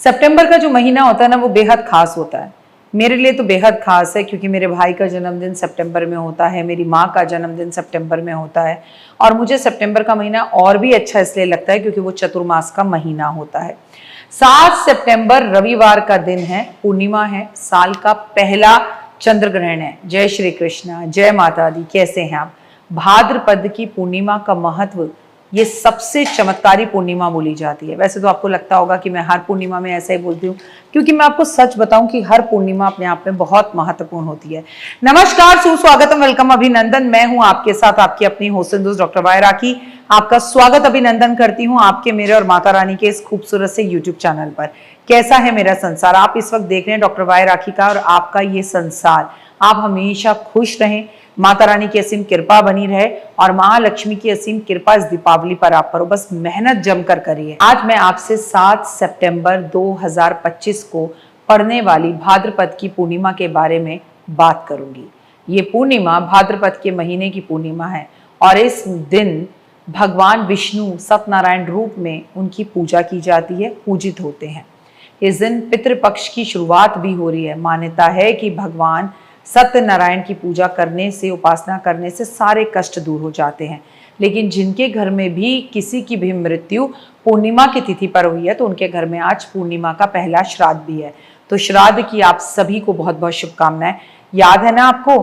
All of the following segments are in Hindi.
सितंबर का जो महीना होता है ना, वो बेहद खास होता है। मेरे लिए तो बेहद खास है क्योंकि मेरे भाई का जन्मदिन सितंबर में होता है, मेरी माँ का जन्मदिन सितंबर में होता है। और मुझे सितंबर का महीना और भी अच्छा इसलिए लगता है क्योंकि वो चतुर्मास का महीना होता है। 7 सितंबर रविवार का दिन है, पूर्णिमा है, साल का पहला चंद्र ग्रहण है। जय श्री कृष्णा, जय माता दी। कैसे हैं आप? भाद्रपद की पूर्णिमा का महत्व, ये सबसे चमत्कारी पूर्णिमा बोली जाती है। वैसे तो आपको लगता होगा कि मैं हर पूर्णिमा में ऐसा ही बोलती हूँ, क्योंकि मैं आपको सच बताऊं कि हर पूर्णिमा अपने आप में बहुत महत्वपूर्ण होती है। नमस्कार, सुस्वागतम, वेलकम, अभिनंदन। मैं हूं आपके साथ आपकी अपनी होस्ट दोस्त डॉक्टर वाई राखी। आपका स्वागत अभिनंदन करती हूँ आपके, मेरे और माता रानी के इस खूबसूरत से यूट्यूब चैनल पर। कैसा है मेरा संसार? आप इस वक्त देख रहे हैं डॉक्टर वाई राखी का और आपका ये संसार। आप हमेशा खुश रहें, माता रानी की असीम कृपा बनी रहे और महालक्ष्मी की असीम कृपा इस दीपावली पर आप पर हो। बस मेहनत जमकर करिए। आज मैं आपसे 7 सितंबर 2025 को पड़ने वाली भाद्रपद की पूर्णिमा के बारे में बात करूंगी। ये पूर्णिमा भाद्रपद के महीने की पूर्णिमा है और इस दिन भगवान विष्णु सत्यनारायण रूप में उनकी पूजा की जाती है, पूजित होते हैं। इस दिन पितृपक्ष की शुरुआत भी हो रही है। मान्यता है कि भगवान सत्यनारायण की पूजा करने से, उपासना करने से सारे कष्ट दूर हो जाते हैं। लेकिन जिनके घर में भी किसी की भी मृत्यु पूर्णिमा की तिथि पर हुई है तो उनके घर में आज पूर्णिमा का पहला श्राद्ध भी है। तो श्राद्ध की आप सभी को बहुत बहुत शुभकामनाएं। याद है ना आपको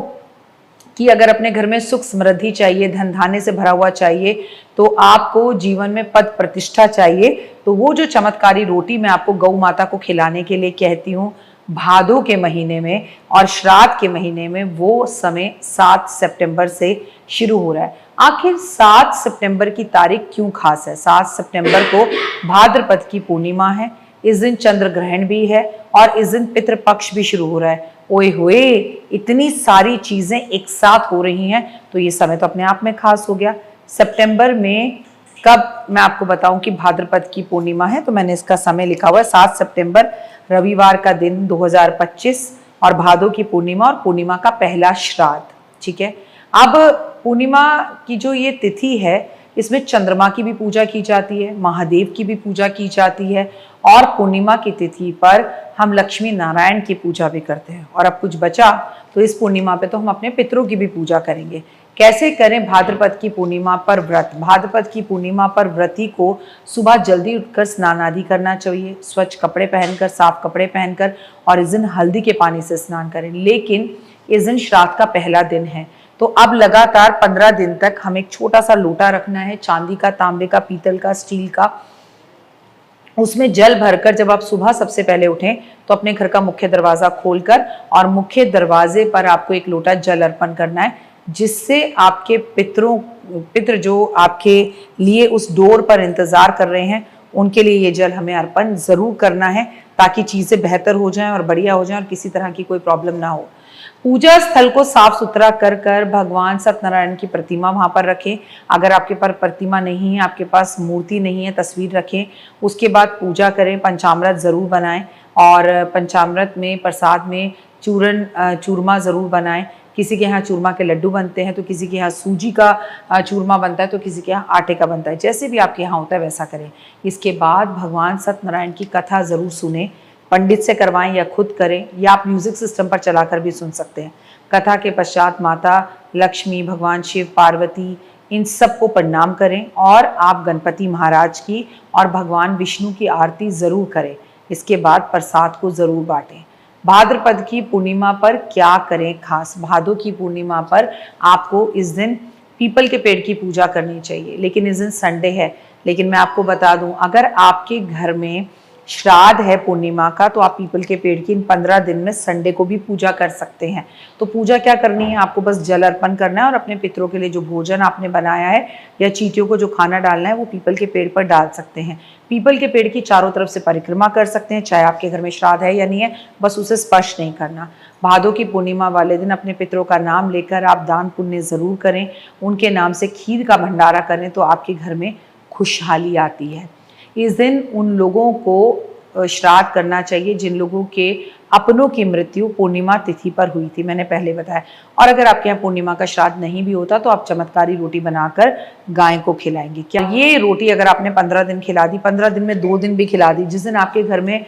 कि अगर अपने घर में सुख समृद्धि चाहिए, धन धान्य से भरा हुआ चाहिए, तो आपको जीवन में पद प्रतिष्ठा चाहिए, तो वो जो चमत्कारी रोटी मैं आपको गौ माता को खिलाने के लिए कहती हूँ भादों के महीने में और श्राद्ध के महीने में, वो समय 7 सितंबर से शुरू हो रहा है। आखिर 7 सितंबर की तारीख क्यों खास है? 7 सितंबर को भाद्रपद की पूर्णिमा है, इस दिन चंद्र ग्रहण भी है और इस दिन पितृपक्ष भी शुरू हो रहा है। ओए होए, इतनी सारी चीजें एक साथ हो रही हैं, तो ये समय तो अपने आप में खास हो गया। सितंबर में कब, मैं आपको बताऊं कि भाद्रपद की पूर्णिमा है तो मैंने इसका समय लिखा हुआ है 7 सितंबर रविवार का दिन 2025 और भादों की पूर्णिमा और पूर्णिमा का पहला श्राद्ध। ठीक है। अब पूर्णिमा की जो ये तिथि है, इसमें चंद्रमा की भी पूजा की जाती है, महादेव की भी पूजा की जाती है और पूर्णिमा की तिथि पर हम लक्ष्मी नारायण की पूजा भी करते हैं। और अब कुछ बचा तो इस पूर्णिमा पे तो हम अपने पितरों की भी पूजा करेंगे। कैसे करें? भाद्रपद की पूर्णिमा पर व्रत। भाद्रपद की पूर्णिमा पर व्रती को सुबह जल्दी उठकर स्नान आदि करना चाहिए, स्वच्छ कपड़े पहनकर, साफ कपड़े पहनकर, और इस दिन हल्दी के पानी से स्नान करें। लेकिन इस दिन श्राद्ध का पहला दिन है, तो अब लगातार 15 दिन तक हमें एक छोटा सा लोटा रखना है, चांदी का, तांबे का, पीतल का, स्टील का। उसमें जल भरकर जब आप सुबह सबसे पहले उठें तो अपने घर का मुख्य दरवाजा खोलकर और मुख्य दरवाजे पर आपको एक लोटा जल अर्पण करना है, जिससे आपके पितृ जो आपके लिए उस डोर पर इंतजार कर रहे हैं, उनके लिए ये जल हमें अर्पण जरूर करना है, ताकि चीजें बेहतर हो जाएं और बढ़िया हो जाएं और किसी तरह की कोई प्रॉब्लम ना हो। पूजा स्थल को साफ सुथरा कर भगवान सत्यनारायण की प्रतिमा वहां पर रखें। अगर आपके पास प्रतिमा नहीं है, आपके पास मूर्ति नहीं है, तस्वीर रखें। उसके बाद पूजा करें, पंचामृत जरूर बनाएं और पंचामृत में, प्रसाद में चूरमा जरूर बनाएं। किसी के यहाँ चूरमा के लड्डू बनते हैं तो किसी के यहाँ सूजी का चूरमा बनता है तो किसी के यहाँ आटे का बनता है। जैसे भी आपके यहाँ होता है वैसा करें। इसके बाद भगवान सत्यनारायण की कथा जरूर सुने, पंडित से करवाएं या खुद करें, या आप म्यूजिक सिस्टम पर चलाकर भी सुन सकते हैं। कथा के पश्चात माता लक्ष्मी, भगवान शिव, पार्वती, इन सबको प्रणाम करें और आप गणपति महाराज की और भगवान विष्णु की आरती जरूर करें। इसके बाद प्रसाद को जरूर बांटें। भाद्रपद की पूर्णिमा पर क्या करें खास? भादों की पूर्णिमा पर आपको इस दिन पीपल के पेड़ की पूजा करनी चाहिए, लेकिन इस दिन संडे है। लेकिन मैं आपको बता दूं, अगर आपके घर में श्राद्ध है पूर्णिमा का, तो आप पीपल के पेड़ की इन 15 दिन में संडे को भी पूजा कर सकते हैं। तो पूजा क्या करनी है? आपको बस जल अर्पण करना है और अपने पितरों के लिए जो भोजन आपने बनाया है या चींटियों को जो खाना डालना है वो पीपल के पेड़ पर डाल सकते हैं। पीपल के पेड़ की चारों तरफ से परिक्रमा कर सकते हैं, चाहे आपके घर में श्राद्ध है या नहीं है, बस उसे स्पर्श नहीं करना। भादों की पूर्णिमा वाले दिन अपने पितरों का नाम लेकर आप दान पुण्य जरूर करें, उनके नाम से खीर का भंडारा करें, तो आपके घर में खुशहाली आती है। इस दिन उन लोगों को श्राद्ध करना चाहिए जिन लोगों के अपनों की मृत्यु पूर्णिमा तिथि पर हुई थी, मैंने पहले बताया। और अगर आपके यहाँ पूर्णिमा का श्राद्ध नहीं भी होता तो आप चमत्कारी रोटी बनाकर गाय को खिलाएंगे। क्या ये रोटी अगर आपने 15 दिन खिला दी, 15 दिन में 2 दिन भी खिला दी, जिस दिन आपके घर में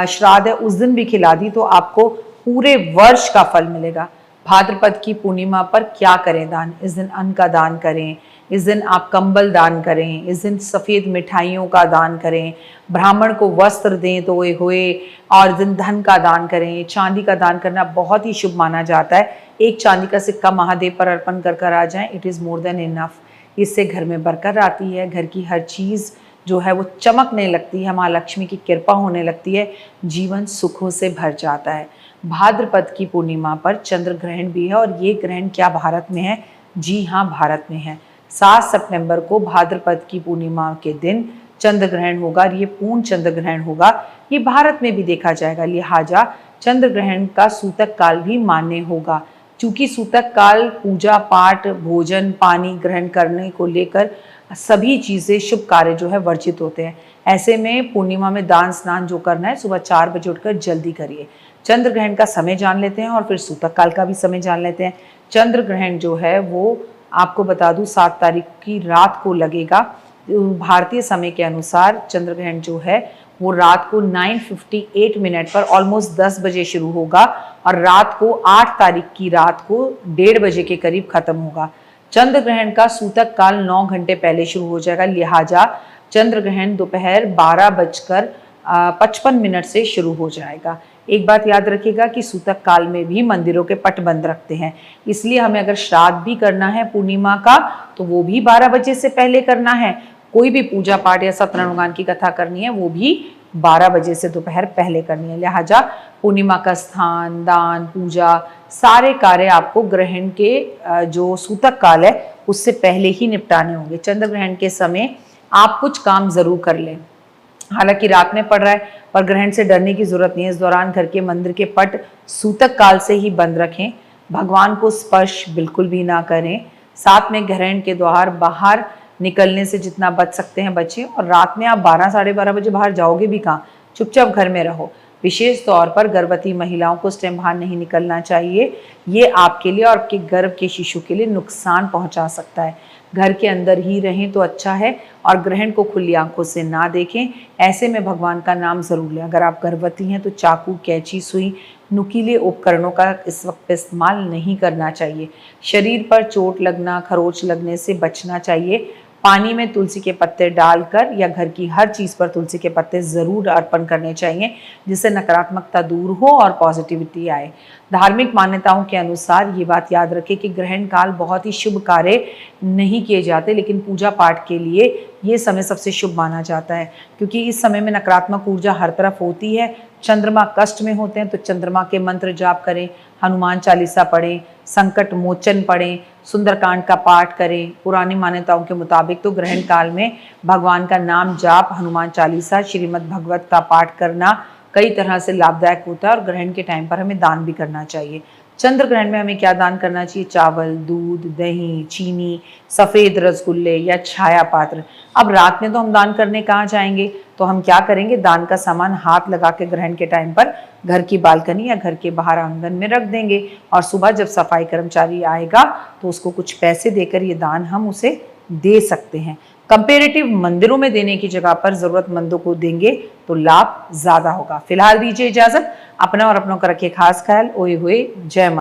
श्राद्ध है उस दिन भी खिला दी, तो आपको पूरे वर्ष का फल मिलेगा। भाद्रपद की पूर्णिमा पर क्या करें दान? इस दिन अन्न का दान करें, इस दिन आप कंबल दान करें, इस दिन सफ़ेद मिठाइयों का दान करें, ब्राह्मण को वस्त्र दें तो हुए, और दिन धन का दान करें। चांदी का दान करना बहुत ही शुभ माना जाता है। एक चांदी का सिक्का महादेव पर अर्पण कर कर आ जाएं, it is more than enough. इससे घर में बरकत आती है, घर की हर चीज़ जो है वो चमकने लगती है, माँ लक्ष्मी की कृपा होने लगती है, जीवन सुखों से भर जाता है। भाद्रपद की पूर्णिमा पर चंद्र ग्रहण भी है, और ये ग्रहण क्या भारत में है? जी हाँ, भारत में है। 7 सितंबर को भाद्रपद की पूर्णिमा के दिन चंद्र ग्रहण होगा, और ये पूर्ण चंद्र ग्रहण होगा। ये भारत में भी देखा जाएगा, लिहाजा चंद्र ग्रहण का सूतक काल भी मान्य होगा। चूंकि सूतक काल पूजा पाठ, भोजन, पानी ग्रहण करने को लेकर सभी चीज़ें, शुभ कार्य जो है वर्जित होते हैं। ऐसे में पूर्णिमा में दान स्नान जो करना है सुबह 4 बजे उठकर जल्दी करिए। चंद्र ग्रहण का समय जान लेते हैं और फिर सूतक काल का भी समय जान लेते हैं। चंद्र ग्रहण जो है वो आपको बता दूं 7 तारीख की रात को लगेगा। भारतीय समय के अनुसार चंद्र ग्रहण जो है वो रात को 9:58 मिनट पर ऑलमोस्ट 10 बजे शुरू होगा, और रात को 8 तारीख की रात को 1:30 बजे के करीब खत्म होगा। चंद्र ग्रहण का सूतक काल 9 घंटे पहले शुरू हो जाएगा, लिहाजा चंद्र ग्रहण दोपहर 12:55 से शुरू हो जाएगा। एक बात याद रखिएगा कि सूतक काल में भी मंदिरों के पट बंद रखते हैं, इसलिए हमें अगर श्राद्ध भी करना है पूर्णिमा का तो वो भी 12 बजे से पहले करना है। कोई भी पूजा पाठ या सत्यनारायण की कथा करनी है वो भी 12 बजे से दोपहर पहले करनी है। लिहाजा पूर्णिमा का स्थान, दान, पूजा, सारे कार्य आपको ग्रहण के जो सूतक काल है उससे पहले ही निपटाने होंगे। चंद्र ग्रहण के समय आप कुछ काम जरूर कर लें, हालांकि रात में पड़ रहा है, पर ग्रहण से डरने की जरूरत नहीं है। इस दौरान घर के मंदिर के पट सूतक काल से ही बंद रखें, भगवान को स्पर्श बिल्कुल भी ना करें। साथ में ग्रहण के द्वार बाहर निकलने से जितना बच सकते हैं बचें, और रात में आप 12 साढ़े 12 बजे बाहर जाओगे भी कहाँ, चुपचाप घर में रहो। विशेष तौर पर गर्भवती महिलाओं को इस टाइम बाहर नहीं निकलना चाहिए, ये आपके लिए और आपके गर्भ के शिशु के लिए नुकसान पहुंचा सकता है। घर के अंदर ही रहें तो अच्छा है, और ग्रहण को खुली आंखों से ना देखें। ऐसे में भगवान का नाम जरूर लें। अगर आप गर्भवती हैं तो चाकू, कैंची, सुई, नुकीले उपकरणों का इस वक्त इस्तेमाल नहीं करना चाहिए। शरीर पर चोट लगना, खरोच लगने से बचना चाहिए। पानी में तुलसी के पत्ते डालकर या घर की हर चीज़ पर तुलसी के पत्ते ज़रूर अर्पण करने चाहिए, जिससे नकारात्मकता दूर हो और पॉजिटिविटी आए। धार्मिक मान्यताओं के अनुसार ये बात याद रखें कि ग्रहण काल बहुत ही शुभ कार्य नहीं किए जाते, लेकिन पूजा पाठ के लिए ये समय सबसे शुभ माना जाता है, क्योंकि इस समय में नकारात्मक ऊर्जा हर तरफ होती है। चंद्रमा कष्ट में होते हैं तो चंद्रमा के मंत्र जाप करें, हनुमान चालीसा पढ़ें, संकट मोचन पढ़ें, सुंदरकांड का पाठ करें। पुरानी मान्यताओं के मुताबिक तो ग्रहण काल में भगवान का नाम जाप, हनुमान चालीसा, श्रीमद् भागवत का पाठ करना कई तरह से लाभदायक होता है, और ग्रहण के टाइम पर हमें दान भी करना चाहिए। चंद्र ग्रहण में हमें क्या दान करना चाहिए? चावल, दूध, दही, चीनी, सफ़ेद रसगुल्ले या छाया पात्र। अब रात में तो हम दान करने कहाँ जाएंगे, तो हम क्या करेंगे, दान का सामान हाथ लगा के ग्रहण के टाइम पर घर की बालकनी या घर के बाहर आंगन में रख देंगे, और सुबह जब सफाई कर्मचारी आएगा तो उसको कुछ पैसे देकर ये दान हम उसे दे सकते हैं। कंपेरेटिव मंदिरों में देने की जगह पर जरूरतमंदों को देंगे तो लाभ ज्यादा होगा। फिलहाल दीजिए इजाजत, अपना और अपनों का रखिए खास ख्याल। ओए हुए जय मां।